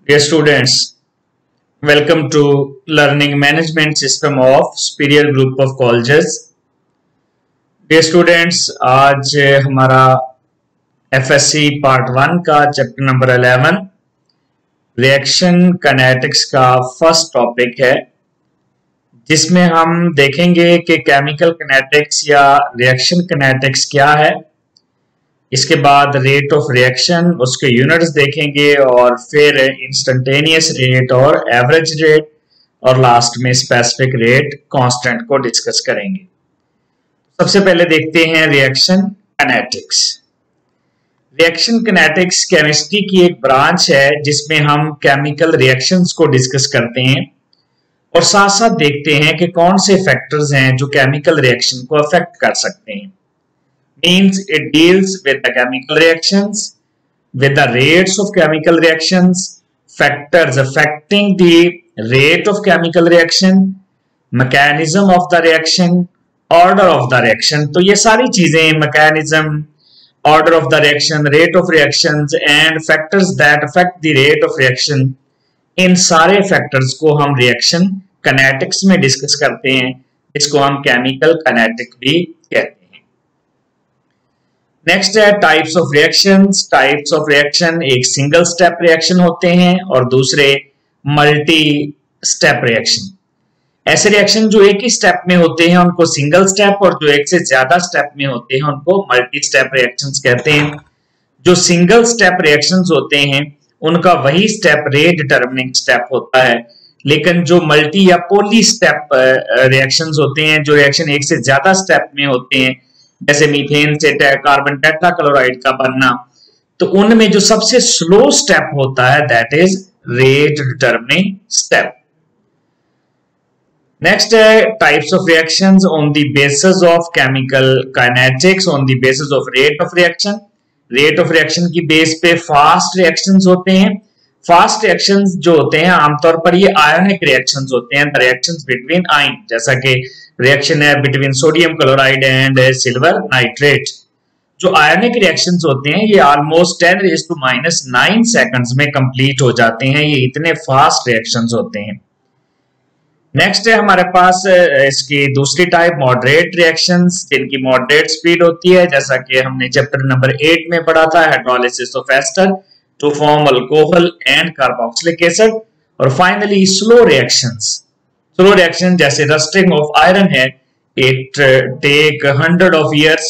Dear students, welcome to Learning Management System of Superior Group of Colleges. Dear students, आज हमारा FSC part 1 का chapter number 11 reaction kinetics का first topic है, जिसमें हम देखेंगे कि केमिकल काइनेटिक्स या रिएक्शन काइनेटिक्स क्या है। इसके बाद रेट ऑफ रिएक्शन, उसके यूनिट्स देखेंगे और फिर इंस्टेंटेनियस रेट और एवरेज रेट और लास्ट में स्पेसिफिक रेट कांस्टेंट को डिस्कस करेंगे। सबसे पहले देखते हैं reaction kinetics. Reaction kinetics chemistry की एक ब्रांच है जिसमें हम केमिकल रिएक्शंस को डिस्कस करते हैं और साथ साथ देखते हैं कि कौन से फैक्टर्स हैं जो केमिकल रिएक्शन को अफेक्ट कर सकते हैं। Means it deals with the chemical reactions, with the rates of chemical reactions, factors affecting the rate of chemical reaction, mechanism of the reaction, order of the reaction। तो ये सारी चीजें mechanism, order of the reaction, rate of reactions and factors that affect the rate of reaction, इन सारे factors को हम reaction kinetics में discuss करते हैं, इसको हम chemical kinetic भी कहते हैं। नेक्स्ट है types of reactions. Types of reaction एक सिंगल स्टेप रिएक्शन होते हैं और दूसरे मल्टी स्टेप रिएक्शन। ऐसे रिएक्शन जो एक ही स्टेप में होते हैं उनको सिंगल स्टेप और जो एक से ज्यादा स्टेप में होते हैं उनको मल्टी स्टेप रिएक्शंस कहते हैं। जो सिंगल स्टेप रिएक्शंस होते हैं उनका वही स्टेप रेट डिटरमिनिंग स्टेप होता है, लेकिन जो मल्टी या पॉली स्टेप रिएक्शंस होते हैं, जो रिएक्शन एक से ज्यादा स्टेप में होते हैं, जैसे मीथेन से कार्बन टेट्राक्लोराइड का बनना, तो उनमें जो सबसे स्लो स्टेप होता है that is rate determining step. Next है types of reactions on the basis of chemical kinetics on the basis of rate of reaction. Rate of reaction की बेस पे फास्ट रिएक्शंस होते हैं। फास्ट रिएक्शंस जो होते हैं आमतौर पर ये आयोनिक रिएक्शंस होते हैं, द रिएक्शंस बिटवीन आयन, जैसा कि रिएक्शन है between sodium chloride and silver nitrate. जो आयोनिक रिएक्शंस होते हैं ये ऑलमोस्ट 10⁻⁹ सेकंड्स में कंप्लीट हो जाते हैं। ये इतने फास्ट रिएक्शंस होते हैं। नेक्स्ट है हमारे पास इसकी दूसरी टाइप मॉडरेट रिएक्शंस, जिनकी मॉडरेट स्पीड होती है, जैसा कि हमने चैप्टर नंबर 8 में पढ़ा था, hydrolysis of ester to form alcohol and carboxylic acid. और finally slow reactions. Slow reaction जैसे रस्टिंग ऑफ आयरन है, it take 100 of years,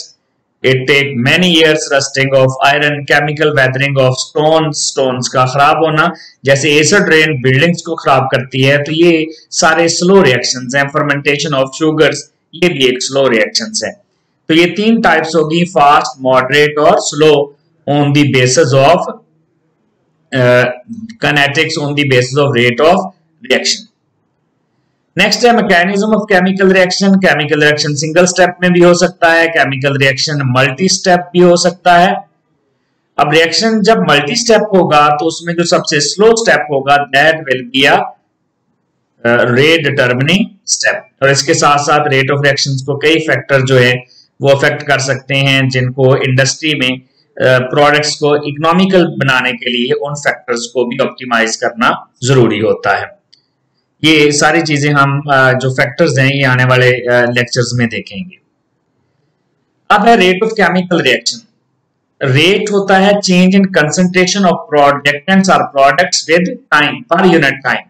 it take many years rusting of iron. Chemical weathering of stones का खराब होना, जैसे acid rain buildings को खराब करती है, तो ये सारे स्लो रिएक्शंस हैं। फर्मेंटेशन ऑफ शुगर्स, ये भी एक स्लो रिएक्शंस है। तो ये तीन टाइप्स होगी, फास्ट, मॉडरेट और slow, on the basis of kinetics on the basis of rate of reaction। Next है mechanism of chemical reaction. Chemical reaction single step में भी हो सकता है, केमिकल रिएक्शन मल्टी स्टेप भी हो सकता है। अब रिएक्शन जब मल्टी स्टेप होगा तो उसमें जो सबसे स्लो स्टेप होगा that will be a rate determining step. और इसके साथ साथ रेट ऑफ रिएक्शंस को कई फैक्टर जो है वो अफेक्ट कर सकते हैं, जिनको इंडस्ट्री में प्रोडक्ट्स को इकोनॉमिकल बनाने के लिए उन फैक्टर्स को भी ऑप्टिमाइज करना जरूरी होता है। ये सारी चीजें हम जो फैक्टर्स हैं ये आने वाले लेक्चर्स में देखेंगे। अब है rate of chemical reaction. Rate होता है चेंज इन कंसंट्रेशन ऑफ प्रोडक्टेंट्स और products with time, per unit time.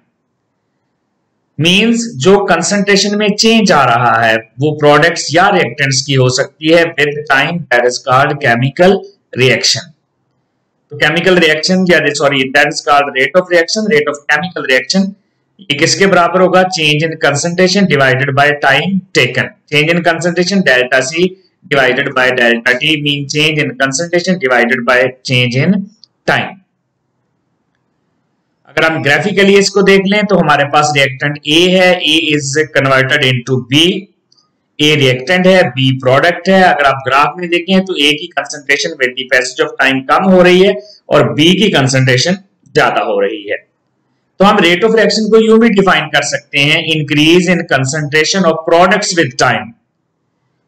Means जो कंसंट्रेशन में चेंज आ रहा है वो प्रोडक्ट्स या रिएक्टेंट्स की हो सकती है with time, that is called chemical reaction. तो केमिकल रिएक्शन या that is called rate of reaction. Rate of chemical reaction ये किसके बराबर होगा? Change in concentration divided by time taken. Change in concentration delta C divided by delta T mean change in concentration divided by change in time. अगर हम graphically इसको देख लें तो हमारे पास रिएक्टेंट ए है, A is converted into B. A reactant है, B product है। अगर आप ग्राफ में देखें तो ए की concentration with the passage of time कम हो रही है और बी की कंसंट्रेशन ज्यादा हो रही है। तो हम रेट ऑफ रिएक्शन को यूं भी डिफाइन कर सकते हैं, increase in concentration of products with time.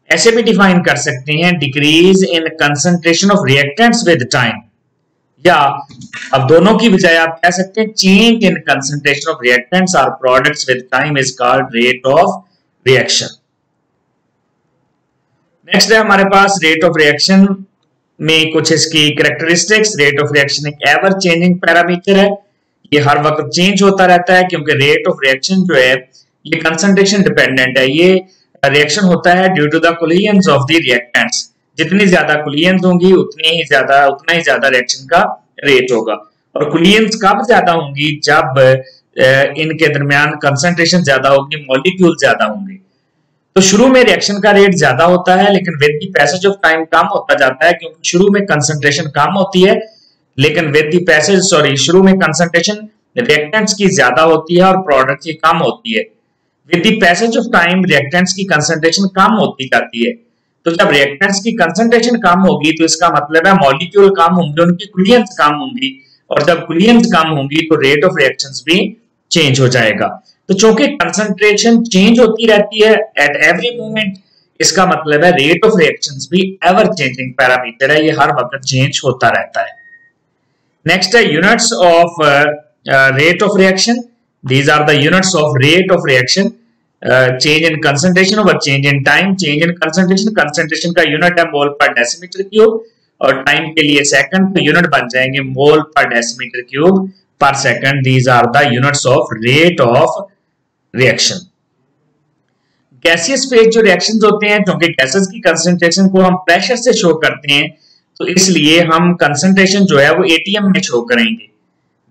ऐसे भी डिफाइन कर सकते हैं, decrease in concentration of reactants with time. या अब दोनों की बजाय आप कह सकते हैं change in concentration of reactants और products with time is called rate of reaction. Next है हमारे पास रेट ऑफ रिएक्शन में कुछ इसकी कैरेक्टरिस्टिक्स। रेट ऑफ रिएक्शन एक एवर चेंजिंग पैरामीटर है, ये हर वक्त चेंज होता रहता है क्योंकि रेट ऑफ रिएक्शन जो है ये कंसंट्रेशन डिपेंडेंट है। ये रिएक्शन होता है due to the collisions of the reactants. जितनी ज्यादा कोलिजन्स होंगी उतना ही ज्यादा रिएक्शन का रेट होगा। और कोलिजन्स कब ज्यादा होंगी? जब इनके दरमियान कंसंट्रेशन ज्यादा होगी, मॉलिक्यूल ज्यादा होंगे। तो शुरू में रिएक्शन का रेट ज्यादा होता है लेकिन with the passage of time कम होता जाता है, क्योंकि शुरू में कंसंट्रेशन कम होती है लेकिन विद द पैसेज शुरू में कंसंट्रेशन रिएक्टेंट्स की ज्यादा होती है और प्रोडक्ट की कम होती है। With the passage of time reactants की कंसंट्रेशन कम होती जाती है। तो जब रिएक्टेंट्स की कंसंट्रेशन कम होगी तो इसका मतलब है मॉलिक्यूल कम होंगे, उनकी कोलिजन्स कम होंगी, और जब कोलिजन्स कम होंगी तो रेट ऑफ रिएक्शंस भी चेंज हो जाएगा। तो चूंकि कंसंट्रेशन चेंज होती रहती है एट एवरी मोमेंट, इसका मतलब है रेट ऑफ रिएक्शंस भी एवर चेंजिंग पैरामीटर है, ये हर वक्त चेंज होता रहता है। नेक्स्ट है units of rate of reaction. These are the units of rate of reaction. Change in concentration over change in time. Change in concentration का unit है मोल पर डेसीमीटर क्यूब, और टाइम के लिए सेकंड, तो यूनिट बन जाएंगे मोल पर डेसीमीटर क्यूब पर second. These are the units of rate of reaction. Gaseous phase जो रिएक्शंस होते हैं, क्योंकि गैसेस की कंसंट्रेशन को हम प्रेशर से शो करते हैं तो इसलिए हम कंसंट्रेशन जो है वो एटीएम में शो करेंगे।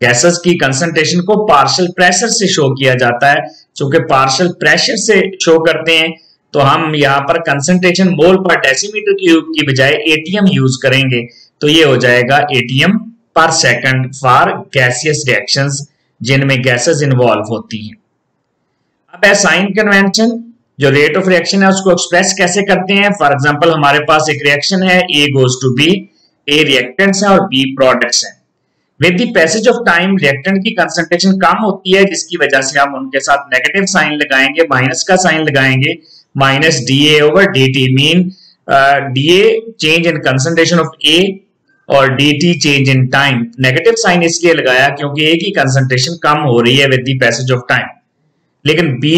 गैसेस की कंसंट्रेशन को पार्शियल प्रेशर से शो किया जाता है। क्योंकि पार्शियल प्रेशर से शो करते हैं तो हम यहाँ पर कंसंट्रेशन मोल पर डेसीमीटर क्यूब की बजाय एटीएम यूज करेंगे, तो ये हो जाएगा एटीएम पर सेकंड फॉर गैसियस रिएक्शंस जिनमें गैसेस इन्वॉल्व होती हैं। अब है साइन कन्वेंशन। जो रेट ऑफ रिएक्शन है उसको एक्सप्रेस कैसे करते हैं? फॉर एग्जांपल हमारे पास एक रिएक्शन है, A goes to B, A reactants है और B प्रोडक्ट्स हैं। With the passage of time reactant की कंसंट्रेशन कम होती है, जिसकी वजह से हम उनके साथ नेगेटिव साइन लगाएंगे, माइनस का साइन लगाएंगे, minus DA over DT। Mean DA change in concentration of A और DT change in time. Negative sign इसलिए लगाया क्योंकि A की कंसंट्रेशन कम हो रही है with the passage of time, लेकिन B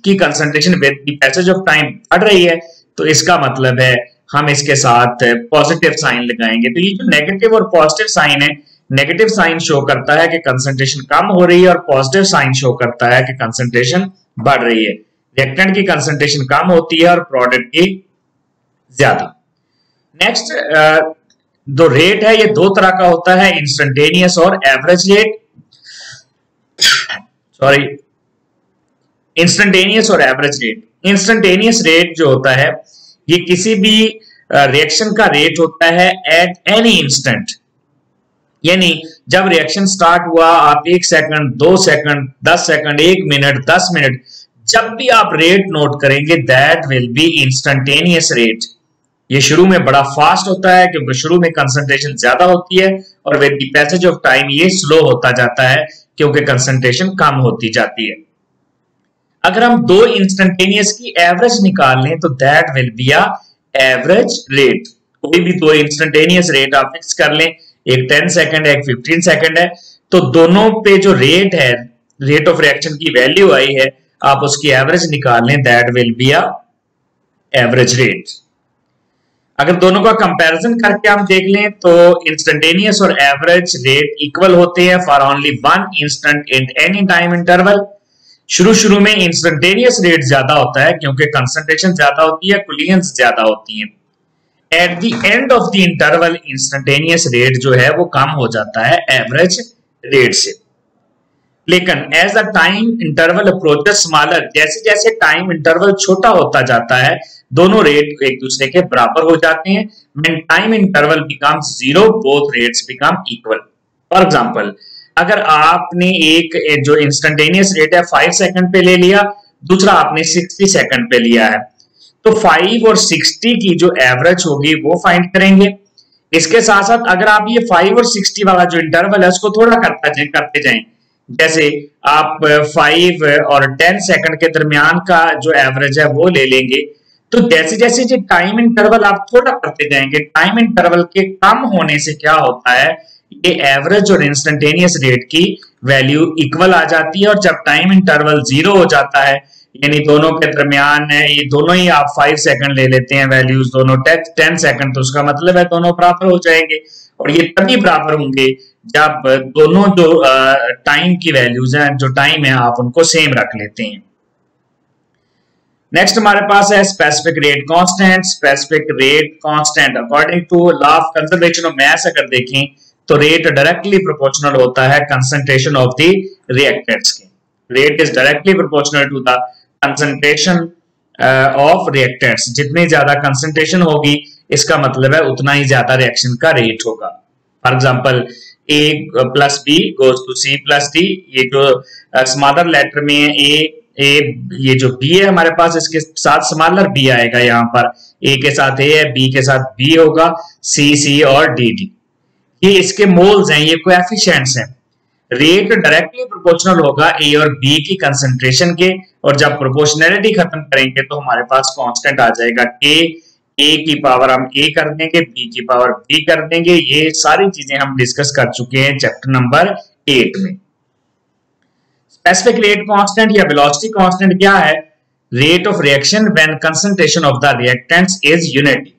की concentration with the passage of time बढ़ रही है, तो इसका मतलब है हम इसके साथ पॉजिटिव साइन लगाएंगे। तो ये जो नेगेटिव और पॉजिटिव साइन है, नेगेटिव साइन शो करता है कि कंसंट्रेशन कम हो रही है और पॉजिटिव साइन शो करता है कि कंसंट्रेशन बढ़ रही है। रिएक्टेंट की कंसंट्रेशन कम होती है और प्रोडक्ट की ज्यादा। नेक्स्ट जो रेट है ये दो तरह का होता है, इंस्टेंटेनियस और एवरेज रेट। सॉरी, इंस्टेंटेनियस और एवरेज रेट। इंस्टेंटेनियस रेट जो होता है ये किसी भी रिएक्शन का रेट होता है एट एनी इंस्टेंट, यानी जब रिएक्शन स्टार्ट हुआ आप 1 second, 2 second, 10 second, 1 minute, 10 minute, जब भी आप रेट नोट करेंगे that will be instantaneous rate. ये शुरू में बड़ा फास्ट होता है क्योंकि शुरू में कंसंट्रेशन ज्यादा होती है, और with the passage of time ये स्लो होता जाता है क्योंकि कंसंट्रेशन कम होती जाती है। अगर हम दो इंस्टेंटेनियस की एवरेज निकाल लें तो that will be a average rate. कोई भी दो इंस्टेंटेनियस रेट आप फिक्स कर लें, एक 10 सेकंड है, एक 15 सेकंड है, तो दोनों पे जो रेट है, रेट ऑफ रिएक्शन की वैल्यू आई है, आप उसकी एवरेज निकाल लें, that will be a average rate. अगर दोनों का कंपैरिजन करके हम देख लें तो इंस्टेंटेनियस और एवरेज रेट इक्वल होते हैं for only one instant in any time interval. शुरू में इंस्टेंटेनियस रेट ज्यादा होता है क्योंकि कंसंट्रेशन ज्यादा होती है, कोलिजन्स ज्यादा होती हैं। At the end of the interval instantaneous rate जो है वो कम हो जाता है एवरेज रेट से। लेकिन as the time interval approaches smaller, जैसे जैसे टाइम इंटरवल छोटा होता जाता है दोनों रेट एक दूसरे के बराबर हो जाते हैं। When time interval becomes zero both rates become equal. For example, अगर आपने एक जो इंस्टेंटेनियस रेट है 5 सेकंड पे ले लिया, दूसरा आपने 60 सेकंड पे लिया है, तो 5 और 60 की जो एवरेज होगी वो फाइंड करेंगे। इसके साथ साथ अगर आप ये 5 और 60 वाला जो इंटरवल है उसको थोड़ा करते जाएं, जैसे आप 5 और 10 सेकंड के दरमियान का जो एवरेज है वो ले लेंगे, तो जैसे जैसे जो टाइम इंटरवल आप थोड़ा करते जाएंगे, टाइम इंटरवल के कम होने से क्या होता है, ये एवरेज और इंस्टेंटेनियस रेट की वैल्यू इक्वल आ जाती है, और जब टाइम इंटरवल 0 हो जाता है, यानी दोनों के दरमियान है, ये दोनों ही आप 5 सेकंड ले लेते हैं वैल्यूज, दोनों 10 सेकंड, तो उसका मतलब है दोनों बराबर हो जाएंगे। और ये तभी बराबर होंगे जब दोनों जो टाइम की वैल्यूज हैं, जो टाइम है, आप उनको सेम रख लेते हैं। नेक्स्ट हमारे पास है specific rate constant. Specific rate constant according to law of conservation of mass अगर देखें तो रेट डायरेक्टली प्रोपोर्शनल होता है कंसंट्रेशन ऑफ द रिएक्टेंट्स के। Rate is directly proportional to the concentration of reactants. जितनी ज्यादा कंसंट्रेशन होगी, इसका मतलब है उतना ही ज्यादा रिएक्शन का रेट होगा। For example A plus B goes to C plus D। ये जो स्मॉलर लेटर में है A, ये जो B है हमारे पास, इसके साथ स्मॉलर B आएगा। यहाँ पर A के साथ A है, B के साथ B होगा, C और D। ये इसके मोल्स हैं, ये कोएफिशिएंट्स हैं। रेट डायरेक्टली प्रोपोर्शनल होगा A और B की कंसंट्रेशन के, और जब प्रोपोर्शनैलिटी खत्म करेंगे तो हमारे पास कांस्टेंट आ जाएगा K। A की पावर हम A कर देंगे, B की पावर B कर देंगे। ये सारी चीजें हम डिस्कस कर चुके हैं चैप्टर नंबर 8 में। स्पेसिफिक रेट कांस्टेंट या वेलोसिटी कांस्टेंट क्या है? Rate of reaction when concentration of the reactants is unity.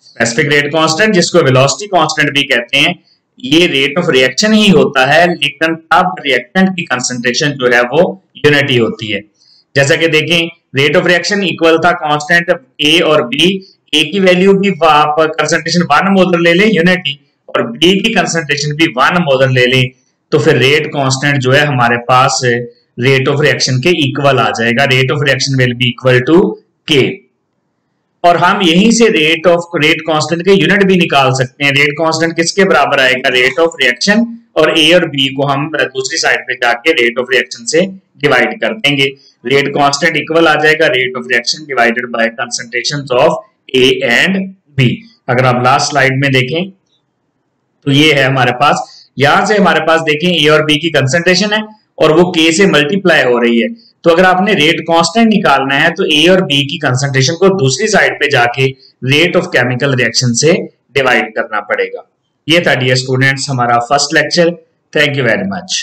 Specific rate constant, जिसको वेलोसिटी कांस्टेंट भी कहते हैं, ये रेट ऑफ रिएक्शन ही होता है, लेकिन तब रिएक्टेंट की कंसंट्रेशन जो है वो यूनिटी होती है। जैसा कि देखें, रेट ऑफ रिएक्शन इक्वल था कांस्टेंट A और B। A की वैल्यू भी आप कंसंट्रेशन 1 मोलर ले लें यूनिटी, और B की कंसंट्रेशन भी 1 मोलर ले लें, तो फिर रेट कांस्टेंट जो है हमारे पास रेट ऑफ रिएक्शन के इक्वल आ जाएगा। Rate of reaction will be equal to K। और हम यहीं से रेट कांस्टेंट के यूनिट भी निकाल सकते हैं। रेट कांस्टेंट किसके बराबर आएगा? रेट ऑफ रिएक्शन, और A और B को हम दूसरी साइड पे जाके रेट ऑफ रिएक्शन से डिवाइड कर देंगे। रेट कांस्टेंट इक्वल आ जाएगा rate of reaction divided by concentrations of A and B। अगर आप लास्ट स्लाइड में देखें तो ये है हमारे पास, यहां से हमारे पास देखें A और B की कंसंट्रेशन है और वो K से मल्टीप्लाई हो रही है। तो अगर आपने रेट कांस्टेंट निकालना है तो A और B की कंसंट्रेशन को दूसरी साइड पे जाके रेट ऑफ केमिकल रिएक्शन से डिवाइड करना पड़ेगा। ये था डियर स्टूडेंट्स हमारा first lecture. Thank you very much.